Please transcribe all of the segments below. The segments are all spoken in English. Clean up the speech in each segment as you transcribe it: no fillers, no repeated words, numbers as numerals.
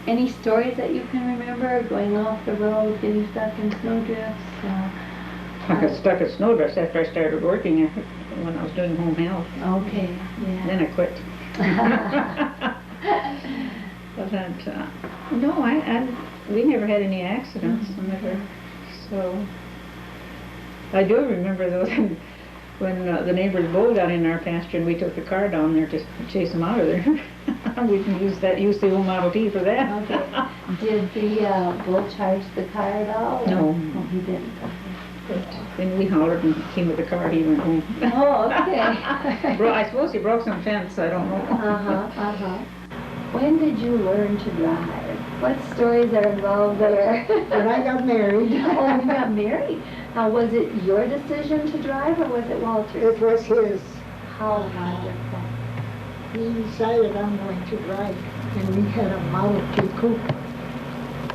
Any stories that you can remember, going off the road, getting stuck in snowdrifts? I got stuck in snowdrifts after I started working when I was doing home health. Okay, yeah. Then I quit. But no, we never had any accidents. Never. So I do remember those when the neighbor's bull got in our pasture and we took the car down there to chase him out of there. We can use the old Model T for that. Okay. Did the bull charge the car at all? No. Oh, he didn't. But then we hollered and he came with the car. He went home. Oh, okay. I suppose he broke some fence. I don't know. When did you learn to drive? What stories are involved there? When I got married. Oh, you got married. Was it your decision to drive or was it Walter's? It was his. How wonderful. He decided I'm going to drive. And we had a Model T coupe.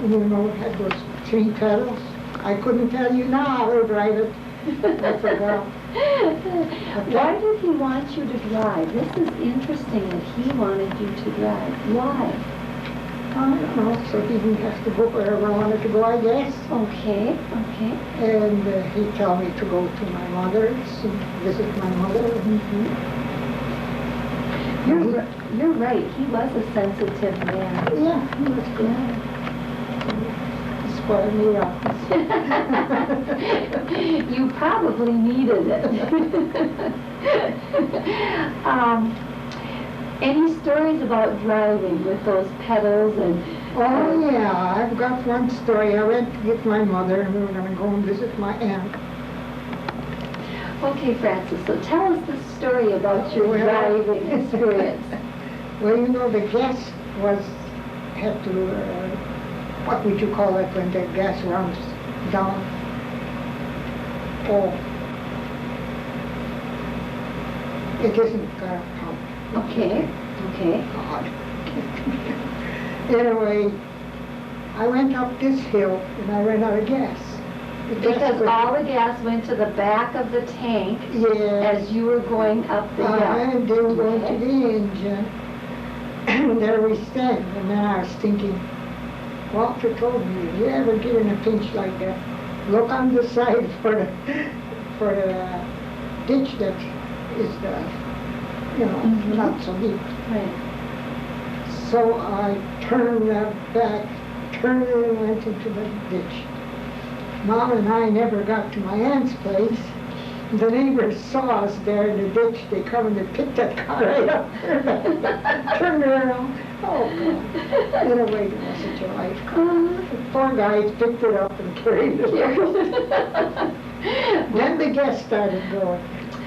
You know, it had those 3 pedals. I couldn't tell you now how to drive it. I forgot. Why did he want you to drive? This is interesting that he wanted you to drive. Why? I don't know, so he didn't have to go wherever I wanted to go, I guess. Okay. And he told me to go to my mother's and visit my mother. You're right. He was a sensitive man. Yeah, he was good. He spoiled me up. You probably needed it. Any stories about driving with those pedals and... Oh yeah, I've got one story. I went to get my mother and we were going to go and visit my aunt. Okay, Francis, so tell us the story about your driving experience. Well, you know, the gas had to, what would you call it when the gas runs down? Oh. It isn't car pump. Okay. God. Anyway, I went up this hill and I ran out of gas. Because all the gas went to the back of the tank as you were going up the hill. And then going to the engine. And there we stand. And then I was thinking, Walter told me, if you ever get in a pinch like that, look on the side for the ditch that is not so deep. Right. So I turned back, turned and went into the ditch. Mom and I never got to my aunt's place. The neighbors saw us there in the ditch. They come and they picked that car right up there. Turned around. Oh, God. Anyway, it was such a life car. The poor guys picked it up and carried it away. Then the gas started going.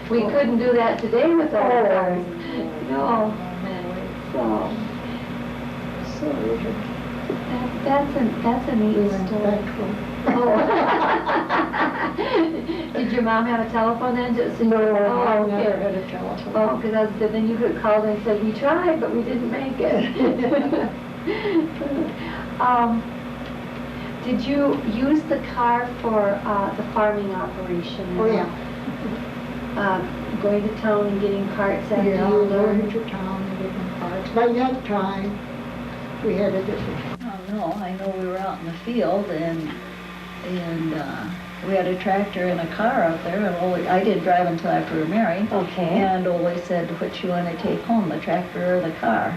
We couldn't do that today with our cars. No. So that's a neat we went story. back home. Did your mom have a telephone then? No, I okay. never had a telephone. Oh, because then you could have called and said, we tried, but we didn't make it. Did you use the car for the farming operation? Oh, yeah. Going to town and getting parts after Yeah, you learned? going to town and getting parts. By that time, we had a different... Oh, no, I know we were out in the field and we had a tractor and a car out there, and I didn't drive until after we were married. Okay. And Ole said, what you want to take home, the tractor or the car?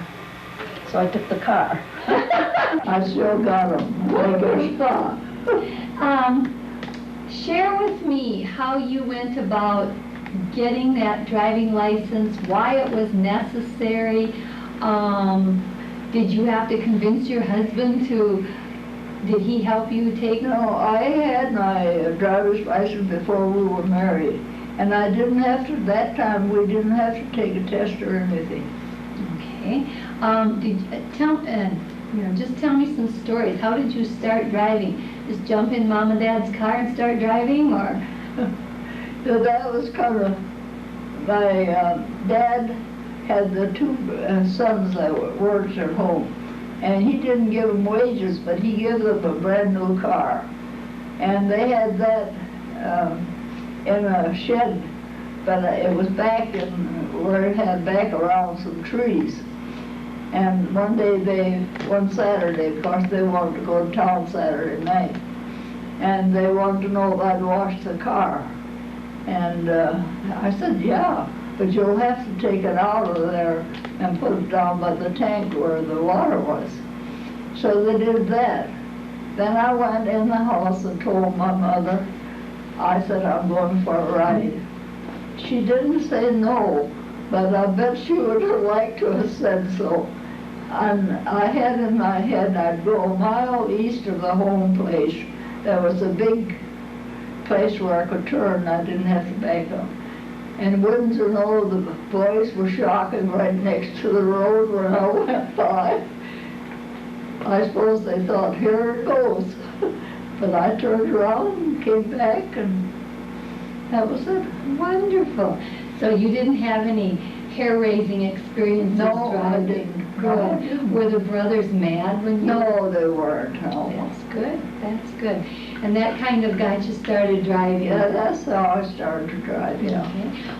So I took the car. I still got them. Share with me how you went about getting that driving license, why it was necessary. Did you have to convince your husband to... Did he help you take? No, I had my driver's license before we were married, and I didn't have to, that time we didn't have to take a test or anything. Okay. Just tell me some stories. How did you start driving? Just jump in Mom and Dad's car and start driving, or? So that was kind of, my dad had the 2 sons that worked at home. And he didn't give them wages, but he gave them a brand new car. And they had that in a shed, but it was back in where it had back around some trees. And one Saturday, of course, they wanted to go to town Saturday night. And they wanted to know if I'd wash the car. And I said, yeah, but you'll have to take it out of there and put it down by the tank where the water was. So they did that. Then I went in the house and told my mother, I said, I'm going for a ride. She didn't say no, but I bet she would have liked to have said so. And I had in my head I'd go a mile east of the home place. There was a big place where I could turn, I didn't have to back up. And wouldn't you know, the boys were shocking right next to the road where I went by. I suppose they thought, here it goes. But I turned around and came back, and that was it. Wonderful. So you didn't have any hair-raising experiences No, I driving? didn't. Good. No, I didn't. Were the brothers mad when you? No, they weren't, no. That's good, that's good. And that kind of got you started driving? Yeah, that's how I started to drive, yeah.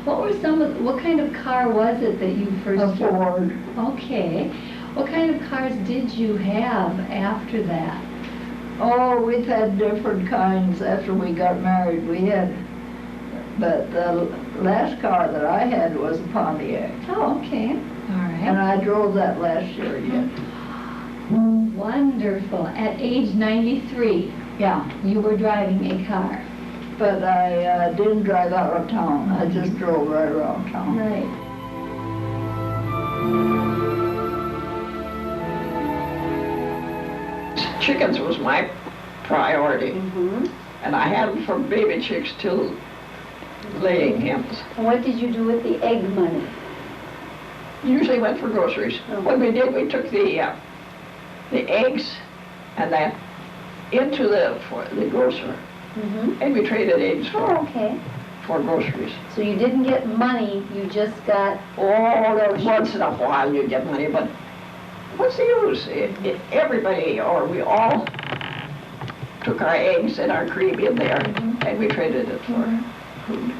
Okay. What kind of car was it that you first? A Ford. Okay. What kind of cars did you have after that? Oh, we've had different kinds after we got married. But the last car that I had was a Pontiac. Oh, okay. All And right. I drove that last year yet. Wonderful. At age 93, Yeah, you were driving a car. but I didn't drive out of town. I just drove right around town. Right. Chickens was my priority, and I had them from baby chicks till laying hens. What did you do with the egg money? Usually went for groceries. What we did, we took the eggs and that into for the grocer, and we traded eggs Oh, okay. for groceries. So you didn't get money, you just got, Oh, once in a while you get money, but what's the use? Everybody, or we all took our eggs and our cream in there, and we traded it for food.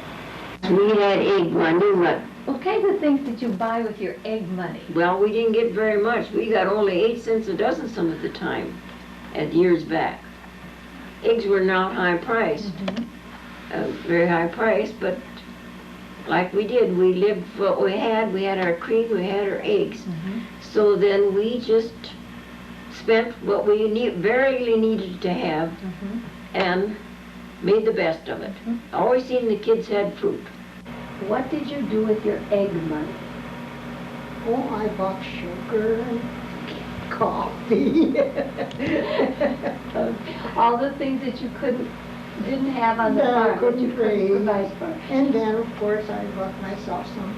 We had egg money, but, What kinds of things did you buy with your egg money? well, we didn't get very much. We got only 8 cents a dozen some of the time, at years back. Eggs were not high priced, very high priced, but like we did, we lived what we had our cream, we had our eggs. So then we just spent what we barely needed to have and made the best of it. Always seen the kids had fruit. What did you do with your egg money? Oh, I bought sugar and coffee. All the things that you didn't have on the No, farm, that couldn't you couldn't raise. provide for. And then, of course, I bought myself some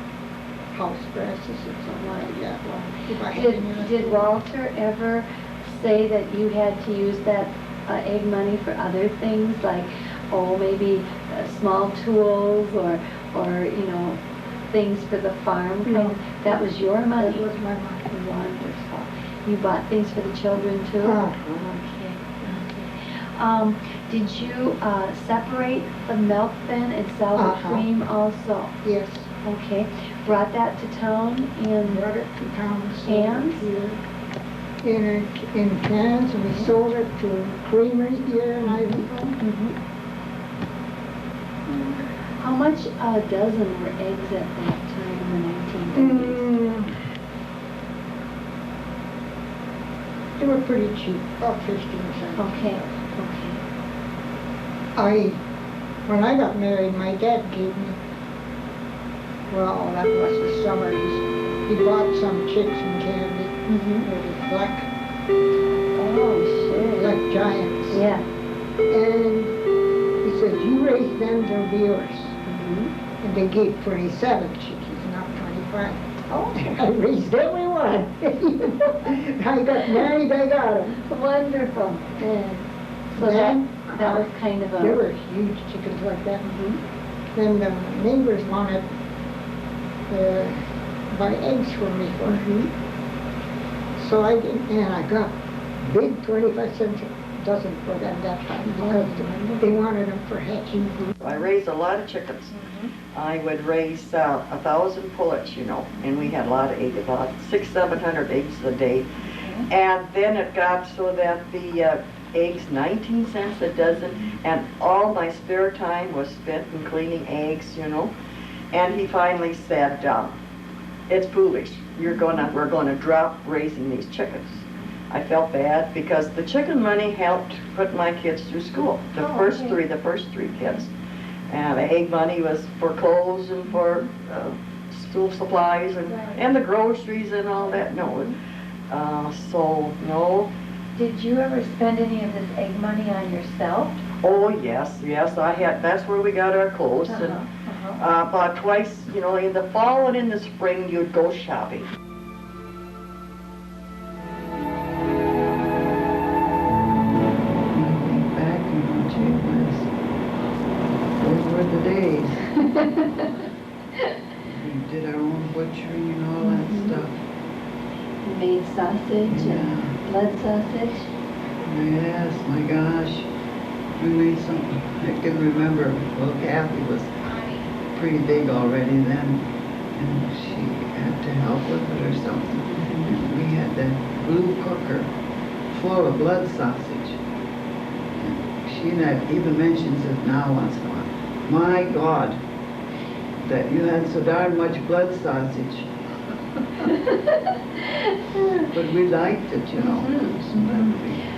house grasses and something like that. Well, if I had any Did Walter ever say that you had to use that egg money for other things, like, maybe small tools or things for the farm? No. That was your money? That was my money. Wonderful. You bought things for the children too? Okay. Did you separate the milk then and sell the cream also? Yes, Okay. Brought that to town and brought it to town. sold it Cans? here in cans, and we sold it to a creamery here in Ivanhoe. how much a dozen were eggs at that time in the 1930s? They were pretty cheap, about 15 cents. Okay. When I got married, my dad gave me, well, that was the summer, he bought some chicks and candy. They were black giants. Yeah. And he says, you raise them, they'll be yours. And they gave 27 chickies, not 25. Oh, I raised every one. I got married, I got them. wonderful. And So then, that was kind of there a, were huge chickens like that. Then the neighbors wanted to buy eggs for me So I did, and I got big 25 cents a dozen for them that time because they wanted them for hatching. I raised a lot of chickens. I would raise 1,000 pullets, you know, and we had a lot of eggs, about 600-700 eggs a day. And then it got so that the eggs 19 cents a dozen, and all my spare time was spent in cleaning eggs, you know. And he finally said, it's foolish. We're gonna drop raising these chickens. I felt bad because the chicken money helped put my kids through school. The first three kids. And the egg money was for clothes and for school supplies and the groceries and all that. No, so no. Did you ever spend any of this egg money on yourself? Oh yes, I had. That's where we got our clothes. And about twice, you know, in the fall and in the spring, you'd go shopping. Those were the days. We did our own butchery and all that stuff. You made sausage and blood sausage. Yes, my gosh. We made some, I can remember, well, Kathy was pretty big already then, and she had to help with it or something. And we had that blue cooker full of blood sausage. And she even mentions it now once in a while. My God, that you had so darn much blood sausage. But we liked it, you know.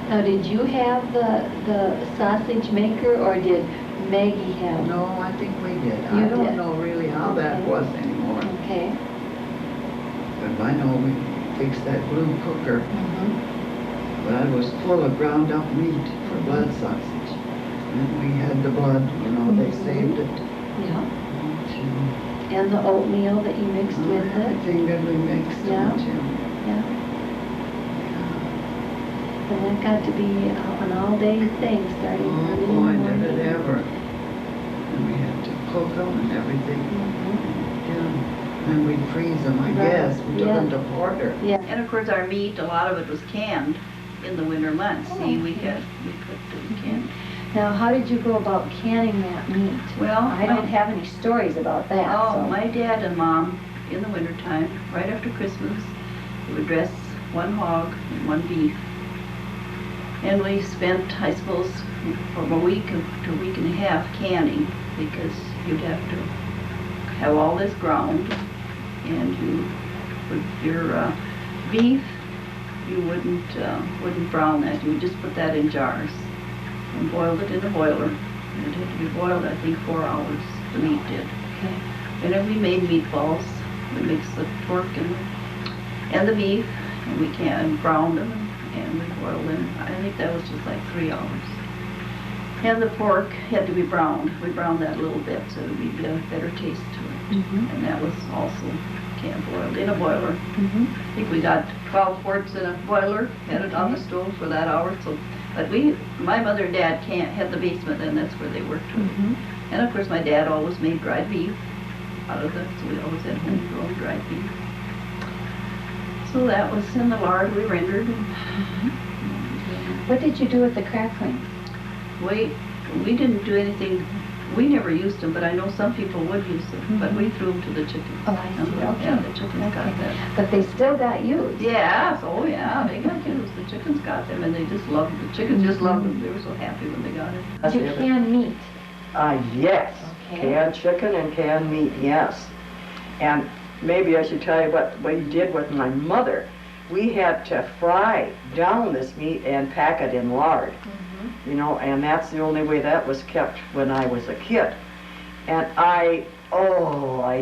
Now, did you have the sausage maker, or did Maggie have? No, I think we did. You I don't did. know really how that was anymore. Okay. But I know we fixed that blue cooker. That was full of ground up meat for blood sausage. And we had the blood, you know, they saved it. Yeah. And the oatmeal that you mixed with it. Everything that we mixed. Yeah. Yeah. And that got to be an all-day thing, starting Oh early in the boy, morning. did it ever. And we had to cook them and everything. Yeah. And we'd freeze them, I guess. We took them to Porter. Yeah. And of course, our meat, a lot of it was canned in the winter months. See, we cooked it canned. Now, how did you go about canning that meat? Well, I don't have any stories about that. Oh, so. my dad and mom, in the wintertime, right after Christmas, they would dress one hog and one beef. And we spent, I suppose, from a week to a week and a half canning, because you'd have to have all this ground, and you would, your beef, you wouldn't brown that. You would just put that in jars and boiled it in the boiler. And it had to be boiled, I think, 4 hours, the meat did. Okay. And then we made meatballs. We mixed the pork and the beef, and we browned them, and we boiled them. I think that was just like 3 hours. And the pork had to be browned. We browned that a little bit so it would be a better taste to it. And that was also boiled in a boiler. I think we got 12 quarts in a boiler, had it on the stove for that hour. So, but my mother and dad had the basement, and that's where they worked with. And of course, my dad always made dried beef out of it, so we always had homegrown dried beef. So that was in the lard we rendered. What did you do with the cracklings? We didn't do anything. We never used them, but I know some people would use them. But we threw them to the chickens. Oh, I see. Okay. Yeah, the chickens got that. But they still got used. Yeah, oh yeah, they got used. The chickens got them, and they just loved them. The chickens just loved them. They were so happy when they got it. Did you can meat? Yes. Okay. Canned chicken and canned meat, yes. And maybe I should tell you what we did with my mother. We had to fry down this meat and pack it in lard. You know, and that's the only way that was kept when I was a kid. And I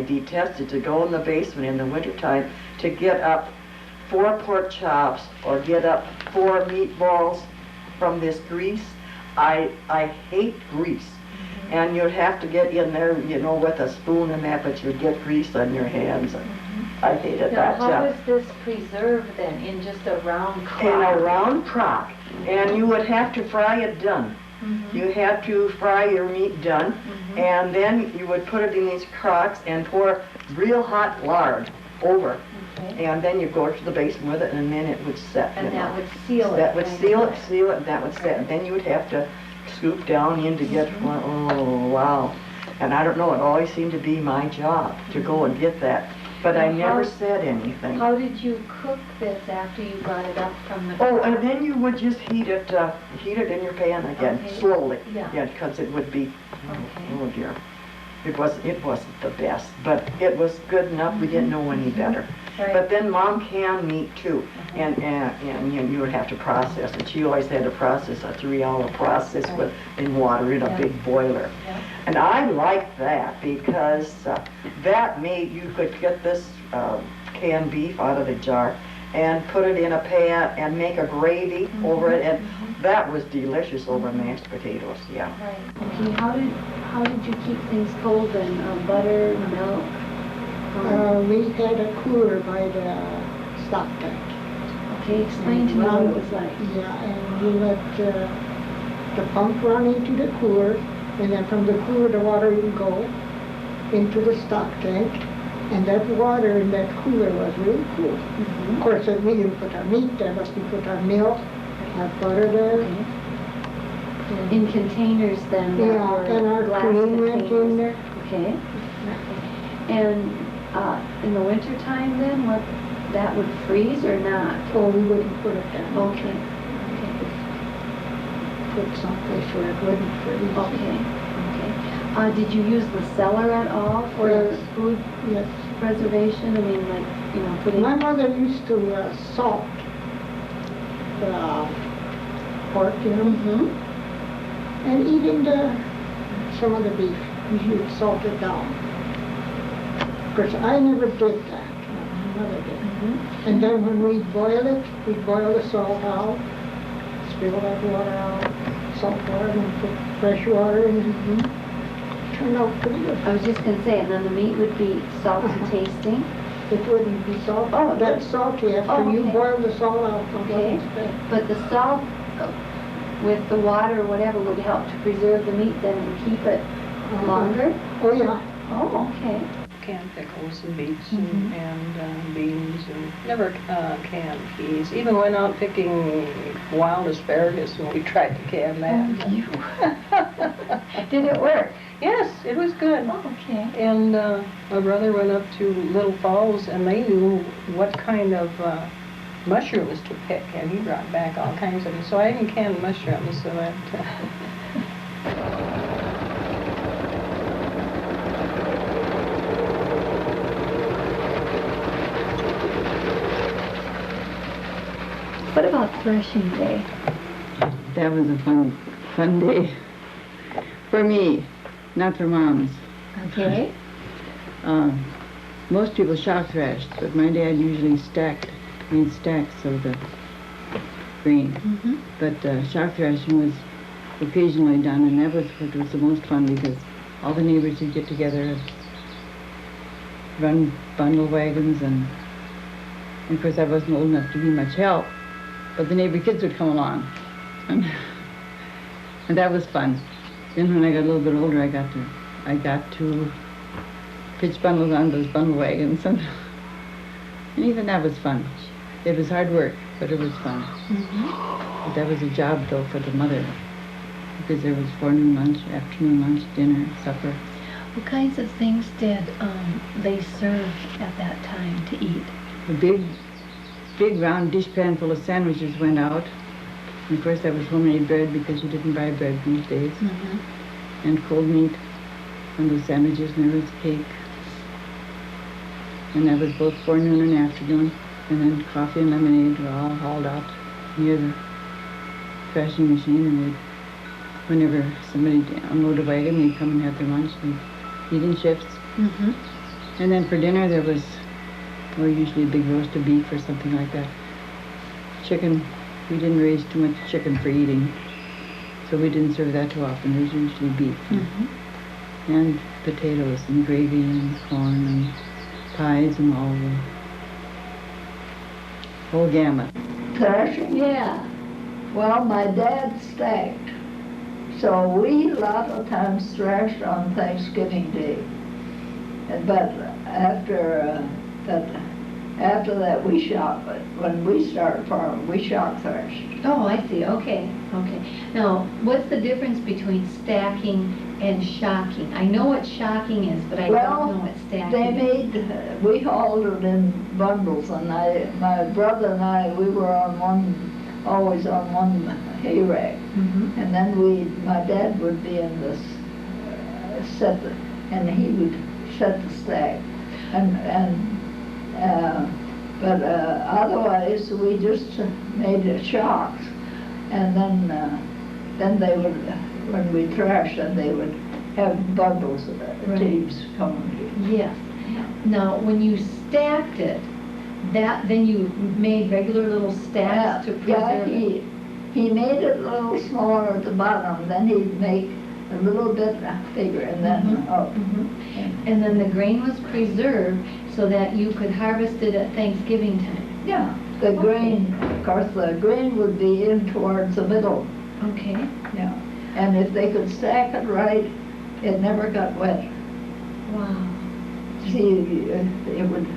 detested to go in the basement in the wintertime to get up 4 pork chops or get up 4 meatballs from this grease. I hate grease. And you'd have to get in there, you know, with a spoon and that, but you'd get grease on your hands. I hated Now, that. how was this preserved then, in just a round crock? In a round crock. And you would have to fry it done. You had to fry your meat done, and then you would put it in these crocks and pour real hot lard over. And then you go to the basement with it, and then it would set. And that would seal it. That would seal it, and that would set. And then you would have to scoop down in to get one. Oh, wow. And I don't know, it always seemed to be my job to go and get that. But I Now, never said anything. How did you cook this after you got it up from the? Oh, and then you would just heat it in your pan again, Okay. slowly. Yeah. Because it would be, Okay. oh dear. It wasn't the best, but it was good enough. We didn't know any better. Right. But then Mom canned meat too, and you would have to process it. She always had to process a 3-hour process in water in a Yeah. big boiler. Yeah. And I liked that because that made you could get this canned beef out of the jar and put it in a pan and make a gravy over it, and that was delicious over mashed potatoes. Yeah. Right. Okay, how did you keep things cold then? Butter, milk? We had a cooler by the stock tank. Okay, explain to me what it was like. Yeah, and you let the pump run into the cooler, and then from the cooler the water would go into the stock tank, and that water in that cooler was really cool. Of course, we didn't put our meat there, but we put our milk, our butter there. Okay. In containers then? that Yeah, were and our glass cream went in containers? there. Okay. And in the winter time then, that would freeze or not? Oh, we wouldn't put it there. Okay. Put someplace where it wouldn't freeze. Okay. Okay. Did you use the cellar at all for Yes. food Yes. preservation? I mean, like, putting... My mother used to salt the pork, and even some of the beef. She would salt it down. Of course, I never did that. My mother did. And then when we boil it, we boil the salt out, spill that water out, salt water, and put fresh water in. Turned out pretty good. I was just gonna say, and then the meat would be salty tasting? It wouldn't be salty. Oh, That's salty after you okay. boil the salt out. Okay. But the salt with the water or whatever would help to preserve the meat then and keep it longer? Oh, yeah. Oh, okay. Canned pickles and beets and beans, and never canned peas. Even went out picking wild asparagus when we tried to can that. Did it work? Yes, it was good. Oh, okay. And my brother went up to Little Falls, and they knew what kind of mushrooms to pick, and he brought back all kinds of them. So I even canned mushrooms, so that... What about threshing day? That was a fun day. For me, not for moms. Okay. Most people shock threshed, but my dad usually made stacks of the grain. But shock threshing was occasionally done, and that was what was the most fun because all the neighbors would get together and run bundle wagons, and of course I wasn't old enough to be much help, but the neighbor kids would come along, and that was fun. Then when I got a little bit older, I got to pitch bundles on those bundle wagons, and even that was fun. It was hard work, but it was fun. But that was a job, though, for the mother, because there was forenoon lunch, afternoon lunch, dinner, supper. What kinds of things did they serve at that time to eat? A big round dish pan full of sandwiches went out. And of course, that was homemade bread because you didn't buy bread these days. And cold meat on those sandwiches, and there was cake. And that was both forenoon and afternoon. And then coffee and lemonade were all hauled out near the threshing machine, and whenever somebody unloaded a wagon, they'd come and have their lunch. They'd eat in shifts. And then for dinner, there was usually a big roast of beef or something like that. Chicken, we didn't raise too much chicken for eating, so we didn't serve that too often. It was usually beef. And potatoes and gravy and corn and pies and all the whole gamut. Threshing? Yeah. Well, my dad stacked. So we a lot of times threshed on Thanksgiving Day. But after after that, we shock, when we started farming, we shock threshed. Oh, I see, okay, okay. Now, what's the difference between stacking and shocking? I know what shocking is, but I don't know what stacking They is. made, we hauled it in bundles, and my brother and I, we were always on one hay rack. Mhm. And then my dad would be in this, and he would set the stack. But otherwise, we just made it shocks. And then they would, when we thrashed them, they would have bundles of Right. teams coming. Yes. Now, when you stacked it, then you made regular little stacks to preserve it? He made it a little smaller at the bottom, then he'd make a little bit bigger, and then up. Mhm. And then the grain was preserved so that you could harvest it at Thanksgiving time? Yeah, the grain, of course, the grain would be in towards the middle, Okay. yeah. And if they could stack it right, it never got wet. Wow. See, it would,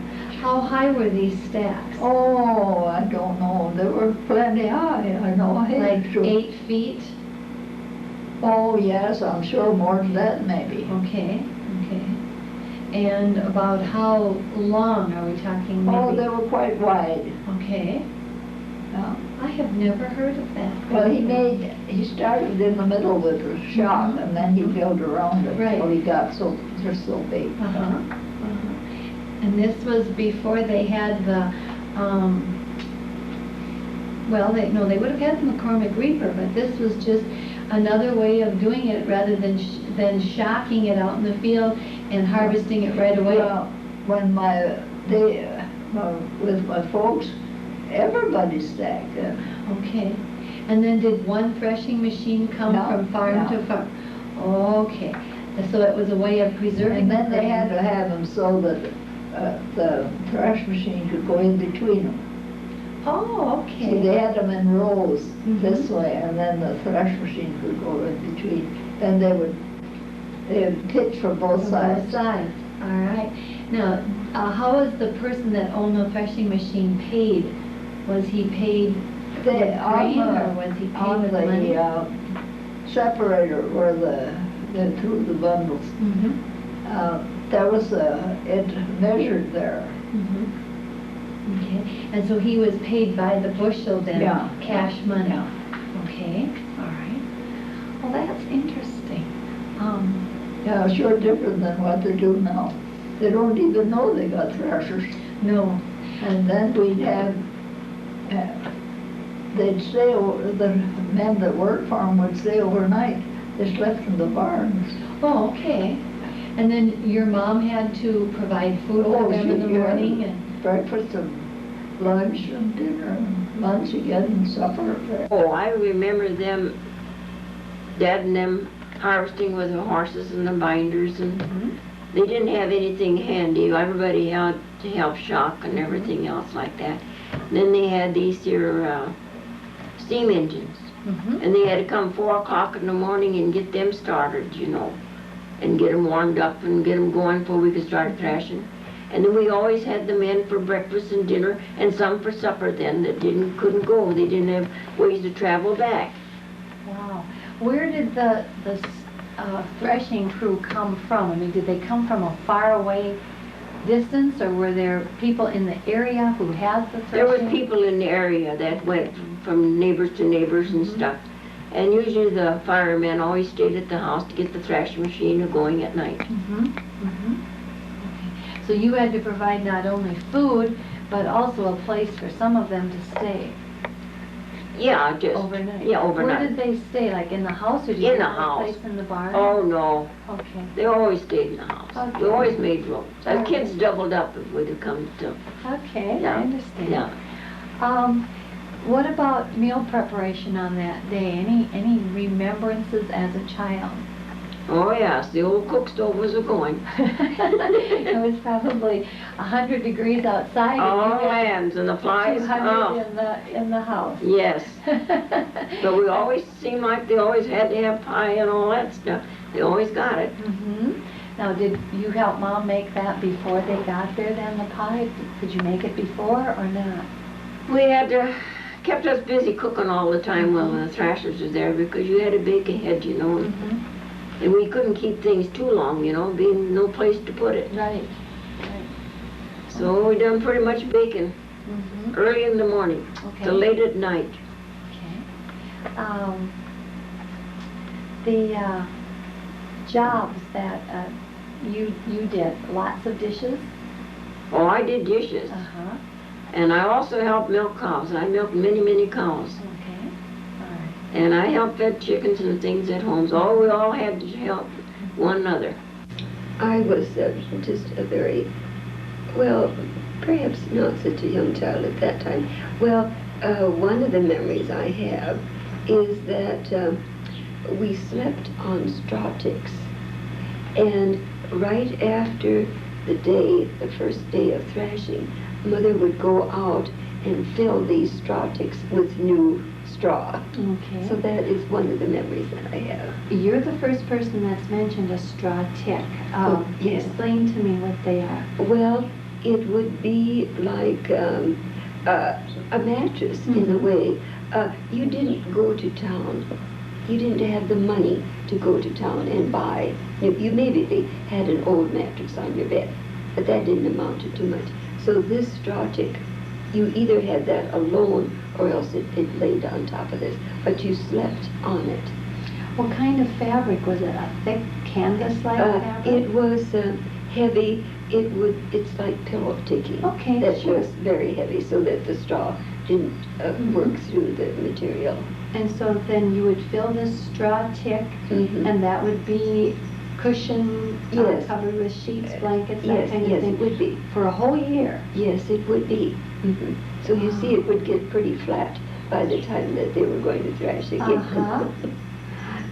How high were these stacks? oh, I don't know, they were plenty high, I know. Like 8 feet? Oh, yes, I'm sure more than that, maybe. Okay, okay. And about how long are we talking maybe? Oh, they were quite wide, Okay. yeah. I have never heard of that. Well, he started in the middle with a shop, and then he built around it Right. until he got they're so big. Uh-huh, uh-huh. And this was before they had the, they would have had the McCormick Reaper, but this was just another way of doing it rather than shocking it out in the field and harvesting it right away. Well, when with my folks, everybody stacked it. Okay. And then did one threshing machine come No, from farm no. to farm? Okay. So it was a way of preserving. And then the they grain. had to have them so that the thresh machine could go in between them. Oh, See, okay. they had them in rows Mhm. this way, and then the thresh machine could go in between. Then they would pitch from both On sides. both sides. All right. Now, how was the person that owned the threshing machine paid? Was he paid with They, grain or was he paid on with money? the separator where they threw the bundles, Mhm. there was it measured there. Mhm. Okay. And so he was paid by the bushel then? Yeah. Cash money? Yeah. Okay. All right. Well, that's interesting. Yeah, sure different than what they do now. They don't even know they got threshers. No. And then we'd have, they'd stay over, the men that worked for them would stay overnight. They slept in the barns. Oh, okay. And then your mom had to provide food for them in the morning and? Breakfast and lunch and dinner and lunch again and supper. Oh, I remember them, Dad and them harvesting with the horses and the binders, and they didn't have anything handy. Everybody had to help shock and everything else like that. Then they had these here steam engines, and they had to come 4 o'clock in the morning and get them started, and get them warmed up and get them going before we could start thrashing. And then we always had the men for breakfast and dinner, and some for supper then that couldn't go. They didn't have ways to travel back. Wow. Where did the threshing crew come from? I mean, did they come from a faraway distance, or were there people in the area who had the threshing? There was people in the area that went from neighbors to neighbors and stuff. And usually the firemen always stayed at the house to get the thrashing machine going at night. Okay. So you had to provide not only food, but also a place for some of them to stay Yeah, just overnight. Yeah, overnight. Where did they stay? Like in the house, or did you In the have a house. place in the barn? Oh no, Okay. they always stayed in the house. Okay. We always made room. Our Alright. kids doubled up if we'd have come to. Okay, Yeah. I understand. Yeah. What about meal preparation on that day? Any remembrances as a child? Oh yes, the old cook stove was a-going. It was probably 100 degrees outside. Oh, and you had hands and the flies. 200 Oh, in the house. yes. But we always seemed like they always had to have pie and all that stuff. They always got it. Now, did you help Mom make that before they got there then, the pie? Could you make it before or not? We had kept us busy cooking all the time while the thrashers was there because you had to bake ahead, you know. And we couldn't keep things too long, you know, being no place to put it. Right. So we done pretty much baking early in the morning to late at night. Okay. The jobs that you did, lots of dishes? Oh, I did dishes. Uh-huh. And I also helped milk cows. I milked many, many cows. Okay. All right. And I helped fed chickens and things at home. So we all had to help one another. I was just a very, well, perhaps not such a young child at that time. Well, one of the memories I have is that we slept on straw ticks. And right after the first day of thrashing, Mother would go out and fill these straw ticks with new straw. Okay. So that is one of the memories that I have. You're the first person that's mentioned a straw tick. Yes. Explain to me what they are. Well, it would be like a mattress in a way. You didn't go to town. You didn't have the money to go to town and buy. You maybe had an old mattress on your bed, but that didn't amount to too much. So this straw tick, you either had that alone or else it laid on top of this, but you slept on it. What kind of fabric was it? A thick canvas-like fabric? It was heavy. It's like pillow ticking. Okay, that sure. was very heavy, so that the straw didn't work through the material. And so then you would fill this straw tick, and that would be cushion Yes. covered with sheets, blankets, that Yes, kind of yes, thing? it would be. For a whole year? Yes, it would be. So you see, it would get pretty flat by the time that they were going to thrash again.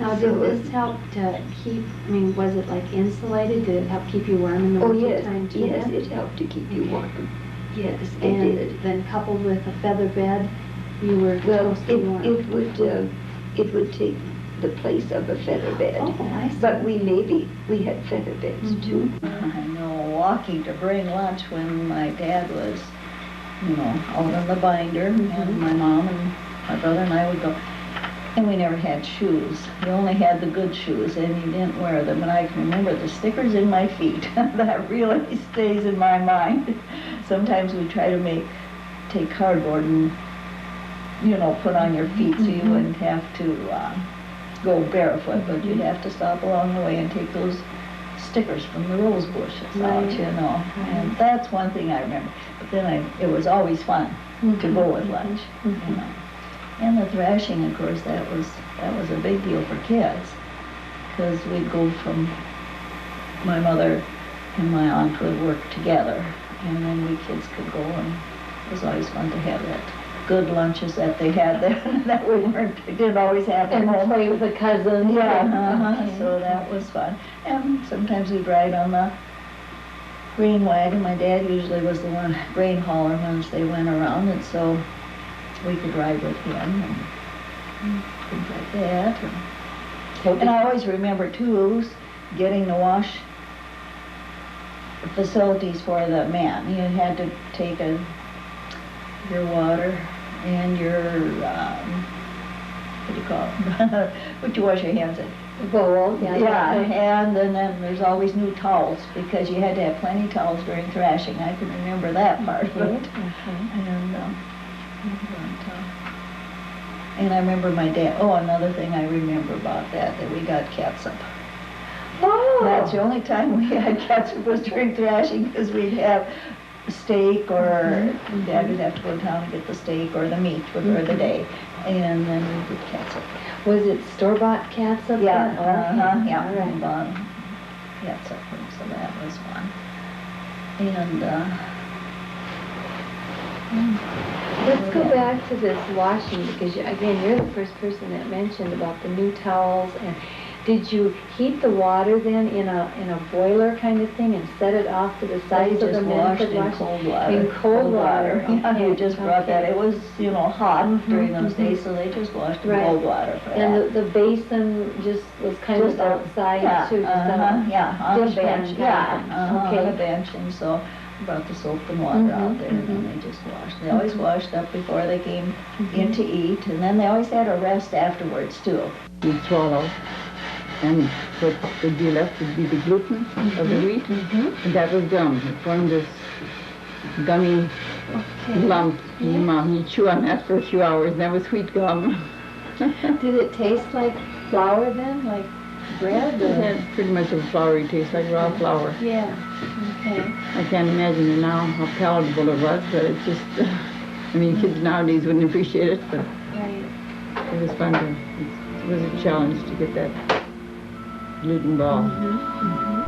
Now, So- did this help to keep, I mean, was it like insulated? Did it help keep you warm in the Oh, winter yes, time too? yes, then? it helped to keep you warm. Yes, it And did. then coupled with a feather bed, you were Well, toasty warm? it would take the place of a feather bed. Oh, I see. But we had feather beds too. I know walking to bring lunch when my dad was, out on the binder, and my mom and my brother and I would go. And we never had shoes. We only had the good shoes, and you didn't wear them. And I can remember the stickers in my feet. That really stays in my mind. Sometimes we try to take cardboard and, put on your feet so you wouldn't have to go barefoot, but you'd have to stop along the way and take those stickers from the rose bushes out, And that's one thing I remember. But then it was always fun to go with lunch, And the thrashing, of course, that was a big deal for kids, because we'd go from, my mother and my aunt would work together, and then we kids could go, and it was always fun to have that good lunches that they had there that we didn't always have at And home. play with the cousins? Yeah, so that was fun. And sometimes we'd ride on the grain wagon. My dad usually was the grain hauler once they went around, and so we could ride with him and things like that. And I always remember, too, getting the wash facilities for the men. You had to take your water and your, what do you call it? What you wash your hands in. Bowl, Yeah, and then there's always new towels, because you had to have plenty of towels during thrashing. I can remember that part of it. And I remember my dad, another thing I remember about that we got catsup. Oh! That's the only time we had catsup was during thrashing, because we'd have steak, or Dad would have to go to town and get the steak or the meat for the day, and then we did catsup. Was it store-bought catsup? Yeah, yeah. All right. Catsup, so that was fun. And, Let's go back to this washing, because again, you're the first person that mentioned about the new towels, and Did you heat the water then in a boiler kind of thing and set it off to the side They so the just men washed could in wash? cold water. In cold water. Yeah, Okay, you just brought that, okay. it was, hot Mhm, during those mhm. days, so they just washed in Right. cold water for that. And the basin just was kind Just of a- outside yeah, too? Just yeah, on a dish pan bench, kind yeah, of thing. on a Okay. bench, and so brought the soap and water Mhm, out there, and then mhm. they just washed. They always Mhm. washed up before they came in to eat, and then they always had a rest afterwards too. You'd swallow, and what would be left would be the gluten of the wheat, and that was gum. It formed this gummy lump in your mouth. You chew on that for a few hours, and that was sweet gum. Did it taste like flour then, like bread? It had pretty much a floury taste, like raw flour. Yeah, okay. I can't imagine it now how palatable it was, but it's just, I mean, kids nowadays wouldn't appreciate it, but Right. it was fun to, it was a challenge to get that gluten ball.